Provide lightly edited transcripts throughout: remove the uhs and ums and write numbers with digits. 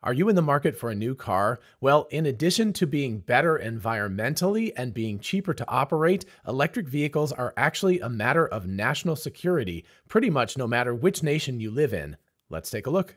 Are you in the market for a new car? Well, in addition to being better environmentally and being cheaper to operate, electric vehicles are actually a matter of national security, pretty much no matter which nation you live in. Let's take a look.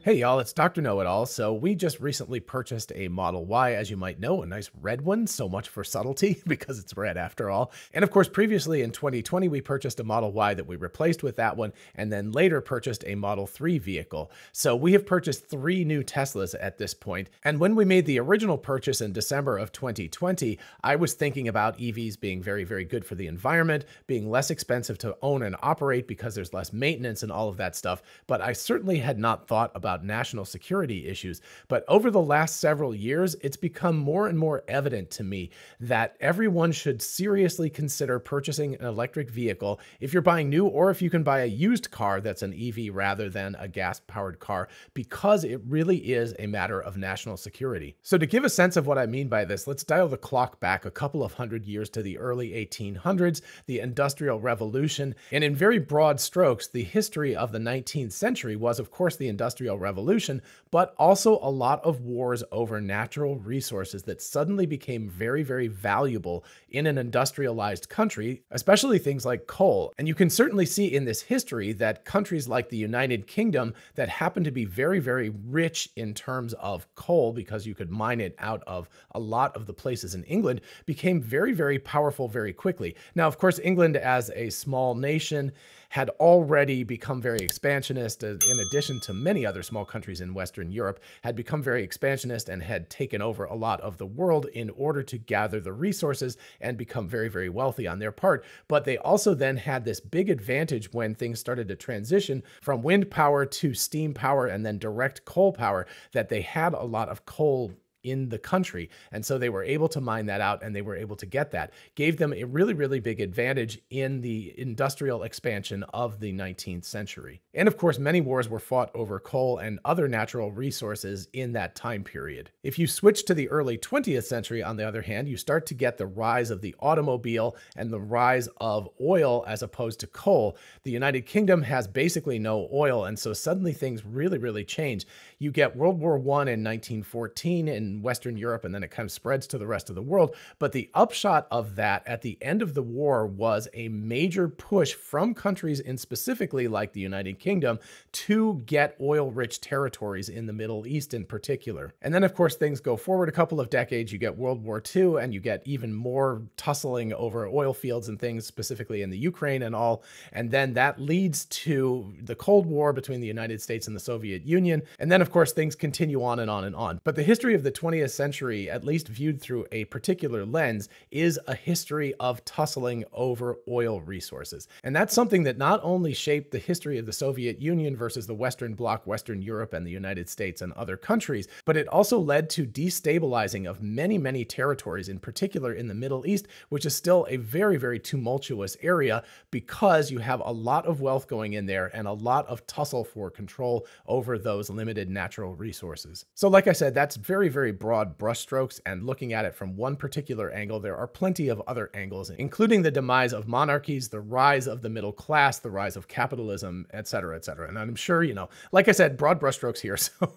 Hey y'all, it's Dr. Know-It-All. So we just recently purchased a Model Y, as you might know, a nice red one. So much for subtlety because it's red after all. And of course, previously in 2020, we purchased a Model Y that we replaced with that one, and then later purchased a Model 3 vehicle. So we have purchased 3 new Teslas at this point. And when we made the original purchase in December of 2020, I was thinking about EVs being very, very good for the environment, being less expensive to own and operate because there's less maintenance and all of that stuff. But I certainly had not thought about national security issues. But over the last several years, it's become more and more evident to me that everyone should seriously consider purchasing an electric vehicle if you're buying new, or if you can buy a used car that's an EV rather than a gas-powered car, because it really is a matter of national security. So to give a sense of what I mean by this, let's dial the clock back a couple of hundred years to the early 1800s, the Industrial Revolution. And in very broad strokes, the history of the 19th century was, of course, the Industrial Revolution, but also a lot of wars over natural resources that suddenly became very, very valuable in an industrialized country, especially things like coal. And you can certainly see in this history that countries like the United Kingdom that happen to be very, very rich in terms of coal, because you could mine it out of a lot of the places in England, became very, very powerful very quickly. Now, of course, England as a small nation had already become very expansionist, in addition to many other small countries in Western Europe, had become very expansionist and had taken over a lot of the world in order to gather the resources and become very, very wealthy on their part. But they also then had this big advantage when things started to transition from wind power to steam power and then direct coal power, that they had a lot of coal in the country. And so they were able to mine that out, and they were able to get that. Gave them a really, really big advantage in the industrial expansion of the 19th century. And of course, many wars were fought over coal and other natural resources in that time period. If you switch to the early 20th century, on the other hand, you start to get the rise of the automobile and the rise of oil as opposed to coal. The United Kingdom has basically no oil, and so suddenly things really, really change. You get World War I in 1914 in Western Europe, and then it kind of spreads to the rest of the world. But the upshot of that at the end of the war was a major push from countries in specifically like the United Kingdom to get oil-rich territories in the Middle East in particular. And then, of course, things go forward a couple of decades. You get World War II, and you get even more tussling over oil fields and things, specifically in the Ukraine and all. And then that leads to the Cold War between the United States and the Soviet Union. And then, of course, things continue on and on and on. But the history of the 20th century, at least viewed through a particular lens, is a history of tussling over oil resources. And that's something that not only shaped the history of the Soviet Union versus the Western Bloc, Western Europe, and the United States and other countries, but it also led to destabilizing of many, many territories, in particular in the Middle East, which is still a very, very tumultuous area because you have a lot of wealth going in there and a lot of tussle for control over those limited natural resources. So like I said, that's very, very broad brushstrokes, and looking at it from one particular angle, there are plenty of other angles, including the demise of monarchies, the rise of the middle class, the rise of capitalism, etc., etc. And I'm sure, like I said, broad brushstrokes here, so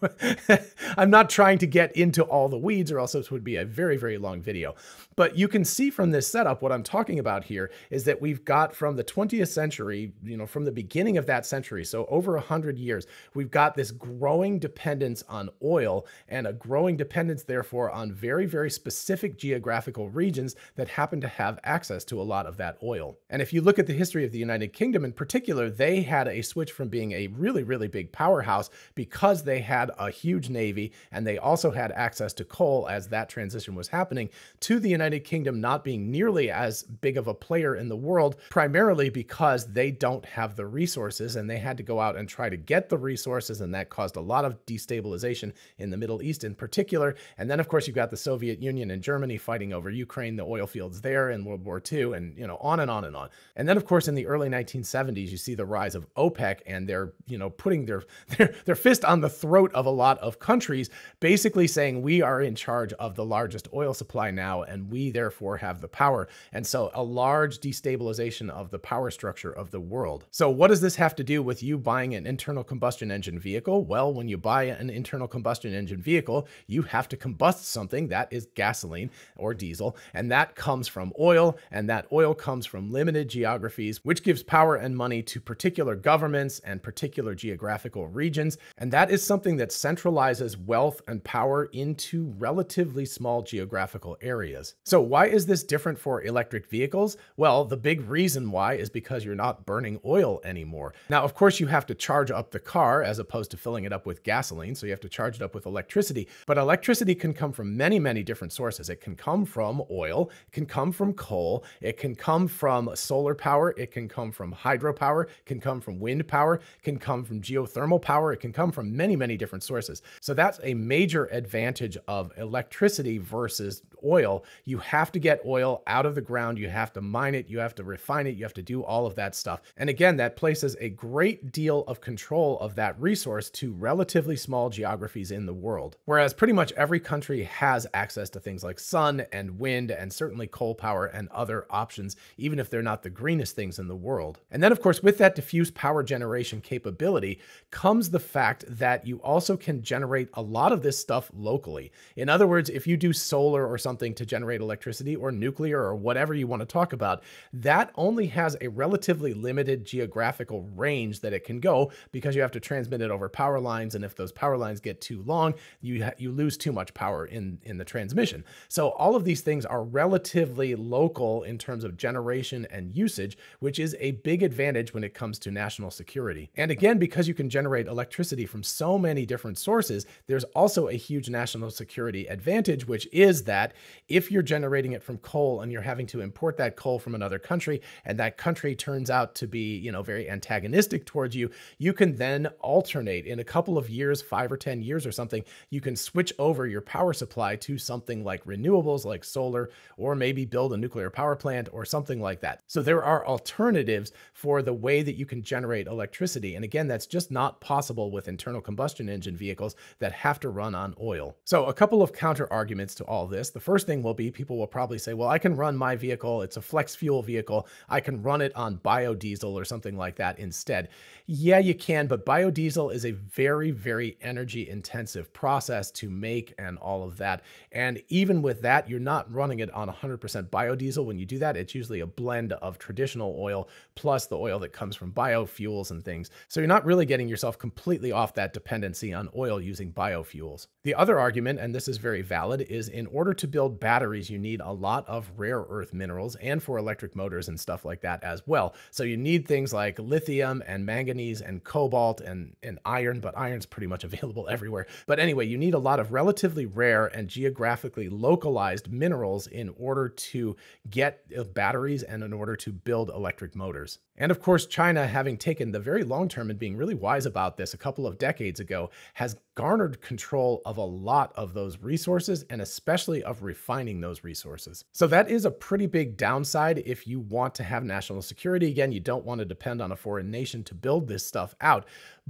I'm not trying to get into all the weeds, or else this would be a very, very long video. But you can see from this setup, what I'm talking about here is that we've got from the 20th century, from the beginning of that century, so over 100 years, we've got this growing dependence on oil, and a growing dependence, therefore, on very, very specific geographical regions that happen to have access to a lot of that oil. And if you look at the history of the United Kingdom in particular, they had a switch from being a really, really big powerhouse because they had a huge navy, and they also had access to coal as that transition was happening, to the United Kingdom not being nearly as big of a player in the world, primarily because they don't have the resources, and they had to go out and try to get the resources, and that caused a lot of destabilization in the Middle East in particular. together. And then, of course, you've got the Soviet Union and Germany fighting over Ukraine, the oil fields there in World War II, and, on and on and on. And then, of course, in the early 1970s, you see the rise of OPEC, and they're, putting their fist on the throat of a lot of countries, basically saying we are in charge of the largest oil supply now, and we therefore have the power. And so a large destabilization of the power structure of the world. So what does this have to do with you buying an internal combustion engine vehicle? Well, when you buy an internal combustion engine vehicle, you have to combust something that is gasoline or diesel, and that comes from oil, and that oil comes from limited geographies, which gives power and money to particular governments and particular geographical regions. And that is something that centralizes wealth and power into relatively small geographical areas. So why is this different for electric vehicles? Well, the big reason why is because you're not burning oil anymore. Now, of course, you have to charge up the car as opposed to filling it up with gasoline, so you have to charge it up with electricity. But electricity can come from many, many different sources. It can come from oil, it can come from coal, it can come from solar power, it can come from hydropower, it can come from wind power, it can come from geothermal power, it can come from many, many different sources. So that's a major advantage of electricity versus oil. You have to get oil out of the ground, you have to mine it, you have to refine it, you have to do all of that stuff. And again, that places a great deal of control of that resource to relatively small geographies in the world. Whereas pretty much every country has access to things like sun and wind and certainly coal power and other options, even if they're not the greenest things in the world. And then, of course, with that diffuse power generation capability comes the fact that you also can generate a lot of this stuff locally. In other words, if you do solar or something to generate electricity, or nuclear, or whatever you want to talk about, that only has a relatively limited geographical range that it can go, because you have to transmit it over power lines, and if those power lines get too long, you lose too much power in the transmission. So all of these things are relatively local in terms of generation and usage, which is a big advantage when it comes to national security. And again, because you can generate electricity from so many different sources, there's also a huge national security advantage, which is that if you're generating it from coal and you're having to import that coal from another country, and that country turns out to be, very antagonistic towards you, you can then alternate in a couple of years, 5 or 10 years or something, you can switch over your power supply to something like renewables, like solar, or maybe build a nuclear power plant or something like that. So there are alternatives for the way that you can generate electricity. And again, that's just not possible with internal combustion engine vehicles that have to run on oil. So a couple of counter arguments to all this. The first thing will be, people will probably say, well, I can run my vehicle, it's a flex fuel vehicle, I can run it on biodiesel or something like that instead. Yeah, you can, but biodiesel is a very, very energy intensive process to make and all of that. And even with that, you're not running it on 100% biodiesel. When you do that, it's usually a blend of traditional oil plus the oil that comes from biofuels and things. So you're not really getting yourself completely off that dependency on oil using biofuels. The other argument, and this is very valid, is in order to build batteries, you need a lot of rare earth minerals, and for electric motors and stuff like that as well. So you need things like lithium and manganese and cobalt and iron, but iron's pretty much available everywhere. But anyway, you need a lot of relatively rare and geographically localized minerals in order to get batteries and in order to build electric motors. And of course, China, having taken the very long term and being really wise about this a couple of decades ago, has garnered control of a lot of those resources, and especially of refining those resources. So that is a pretty big downside if you want to have national security. Again, you don't want to depend on a foreign nation to build this stuff out.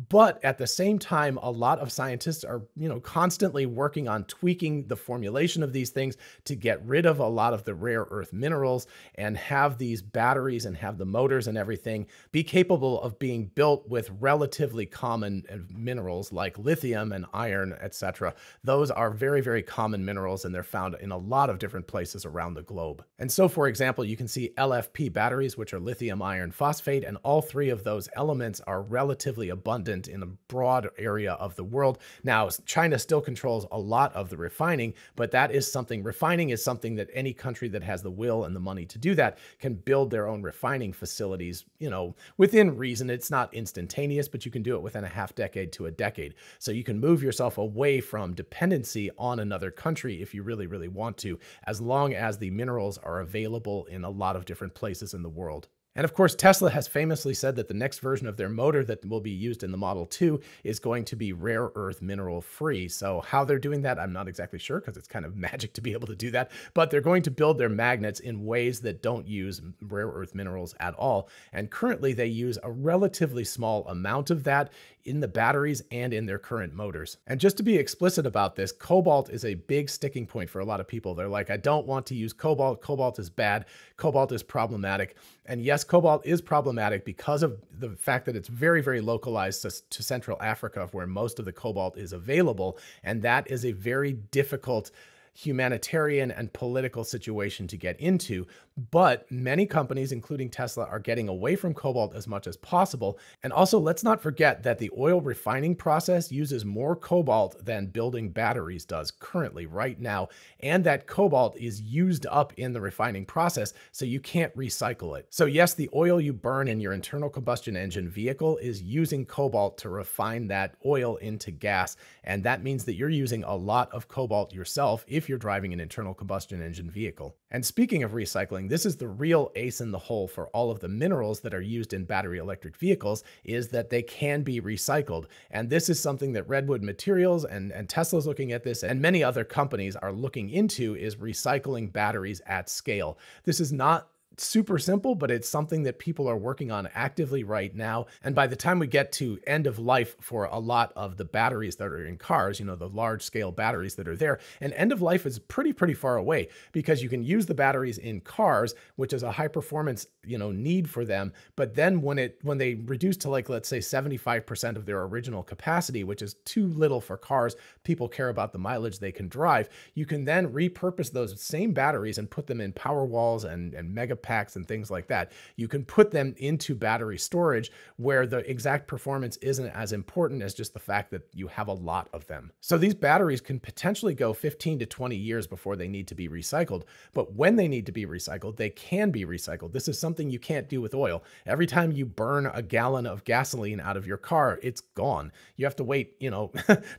But at the same time, a lot of scientists are, constantly working on tweaking the formulation of these things to get rid of a lot of the rare earth minerals and have these batteries and have the motors and everything be capable of being built with relatively common minerals like lithium and iron, etc. Those are very, very common minerals, and they're found in a lot of different places around the globe. And so, for example, you can see LFP batteries, which are lithium iron phosphate, and all three of those elements are relatively abundant in a broad area of the world. Now, China still controls a lot of the refining, but refining is something that any country that has the will and the money to do that can build their own refining facilities, within reason. It's not instantaneous, but you can do it within a half decade to a decade. So you can move yourself away from dependency on another country if you really, really want to, as long as the minerals are available in a lot of different places in the world. And of course, Tesla has famously said that the next version of their motor that will be used in the Model 2 is going to be rare earth mineral free. So how they're doing that, I'm not exactly sure, because it's kind of magic to be able to do that. But they're going to build their magnets in ways that don't use rare earth minerals at all. And currently they use a relatively small amount of that in the batteries and in their current motors. And just to be explicit about this, cobalt is a big sticking point for a lot of people. They're like, I don't want to use cobalt. Cobalt is bad. Cobalt is problematic. And yes, cobalt is problematic because of the fact that it's very, very localized to Central Africa, where most of the cobalt is available. And that is a very difficult humanitarian and political situation to get into. But many companies, including Tesla, are getting away from cobalt as much as possible. And also, let's not forget that the oil refining process uses more cobalt than building batteries does currently right now. And that cobalt is used up in the refining process, so you can't recycle it. So yes, the oil you burn in your internal combustion engine vehicle is using cobalt to refine that oil into gas. And that means that you're using a lot of cobalt yourself if you're driving an internal combustion engine vehicle. And speaking of recycling, this is the real ace in the hole for all of the minerals that are used in battery electric vehicles, is that they can be recycled. And this is something that Redwood Materials and Tesla's looking at this, and many other companies are looking into, is recycling batteries at scale. This is not super simple, but it's something that people are working on actively right now. And by the time we get to end of life for a lot of the batteries that are in cars, you know, the large scale batteries that are there, and end of life is pretty far away, because you can use the batteries in cars, which is a high performance, you know, need for them. But then when they reduce to, like, let's say 75% of their original capacity, which is too little for cars, people care about the mileage they can drive, you can then repurpose those same batteries and put them in power walls and mega packs and things like that. You can put them into battery storage where the exact performance isn't as important as just the fact that you have a lot of them. So these batteries can potentially go 15 to 20 years before they need to be recycled. But when they need to be recycled, they can be recycled. This is something you can't do with oil. Every time you burn a gallon of gasoline out of your car, it's gone. You have to wait, you know,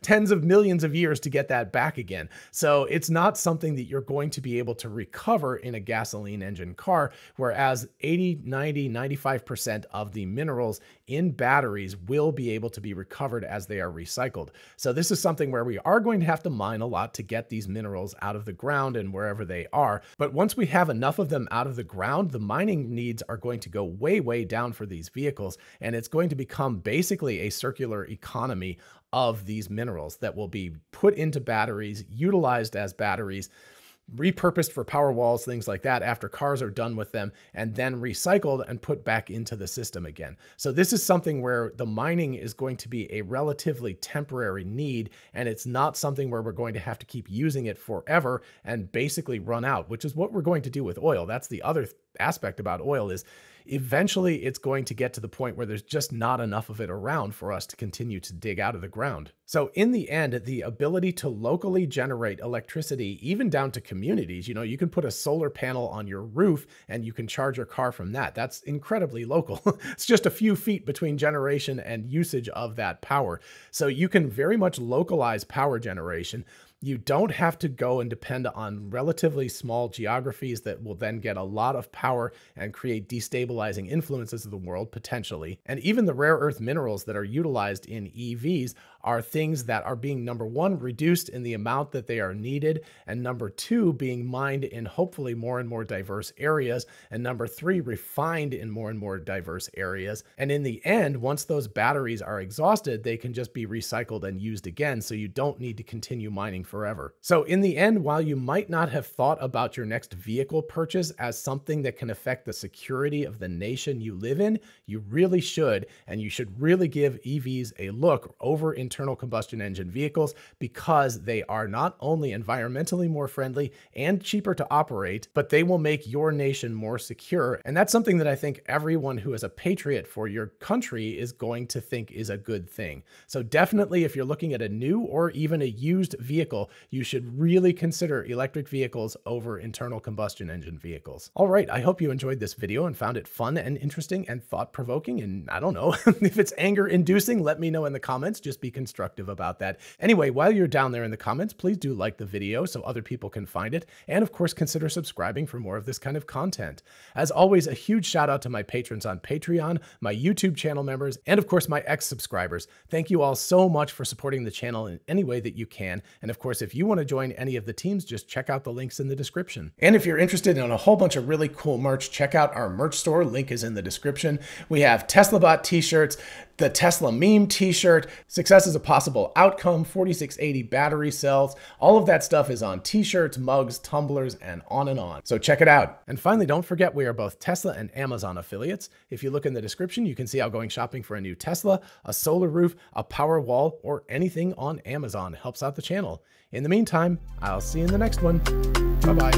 tens of millions of years to get that back again. So it's not something that you're going to be able to recover in a gasoline engine car, whereas 80, 90, 95% of the minerals in batteries will be able to be recovered as they are recycled. So this is something where we are going to have to mine a lot to get these minerals out of the ground and wherever they are. But once we have enough of them out of the ground, the mining needs are going to go way down for these vehicles. And it's going to become basically a circular economy of these minerals that will be put into batteries, utilized as batteries, repurposed for power walls, things like that, after cars are done with them, and then recycled and put back into the system again. So this is something where the mining is going to be a relatively temporary need, and it's not something where we're going to have to keep using it forever and basically run out, which is what we're going to do with oil. That's the other aspect about oil, is eventually it's going to get to the point where there's just not enough of it around for us to continue to dig out of the ground. So in the end, the ability to locally generate electricity, even down to communities, you know, you can put a solar panel on your roof and you can charge your car from that. That's incredibly local. It's just a few feet between generation and usage of that power. So you can very much localize power generation. You don't have to go and depend on relatively small geographies that will then get a lot of power and create destabilizing influences of the world, potentially. And even the rare earth minerals that are utilized in EVs are things that are being, number one, reduced in the amount that they are needed, and number two, being mined in hopefully more and more diverse areas, and number three, refined in more and more diverse areas. And in the end, once those batteries are exhausted, they can just be recycled and used again, so you don't need to continue mining forever. So in the end, while you might not have thought about your next vehicle purchase as something that can affect the security of the nation you live in, you really should, and you should really give EVs a look over internal combustion engine vehicles, because they are not only environmentally more friendly and cheaper to operate, but they will make your nation more secure. And that's something that I think everyone who is a patriot for your country is going to think is a good thing. So definitely, if you're looking at a new or even a used vehicle, you should really consider electric vehicles over internal combustion engine vehicles. All right, I hope you enjoyed this video and found it fun and interesting and thought-provoking. And I don't know, if it's anger-inducing, let me know in the comments. Just be constructive. constructive about that. Anyway, while you're down there in the comments, please do like the video so other people can find it. And of course, consider subscribing for more of this kind of content. As always, a huge shout out to my patrons on Patreon, my YouTube channel members, and of course, my ex-subscribers. Thank you all so much for supporting the channel in any way that you can. And of course, if you want to join any of the teams, just check out the links in the description. And if you're interested in a whole bunch of really cool merch, check out our merch store. Link is in the description. We have Tesla Bot t-shirts, the Tesla meme t-shirt, success is a possible outcome, 4680 battery cells. All of that stuff is on t-shirts, mugs, tumblers, and on and on. So check it out. And finally, don't forget we are both Tesla and Amazon affiliates. If you look in the description, you can see how going shopping for a new Tesla, a solar roof, a power wall, or anything on Amazon helps out the channel. In the meantime, I'll see you in the next one. Bye-bye.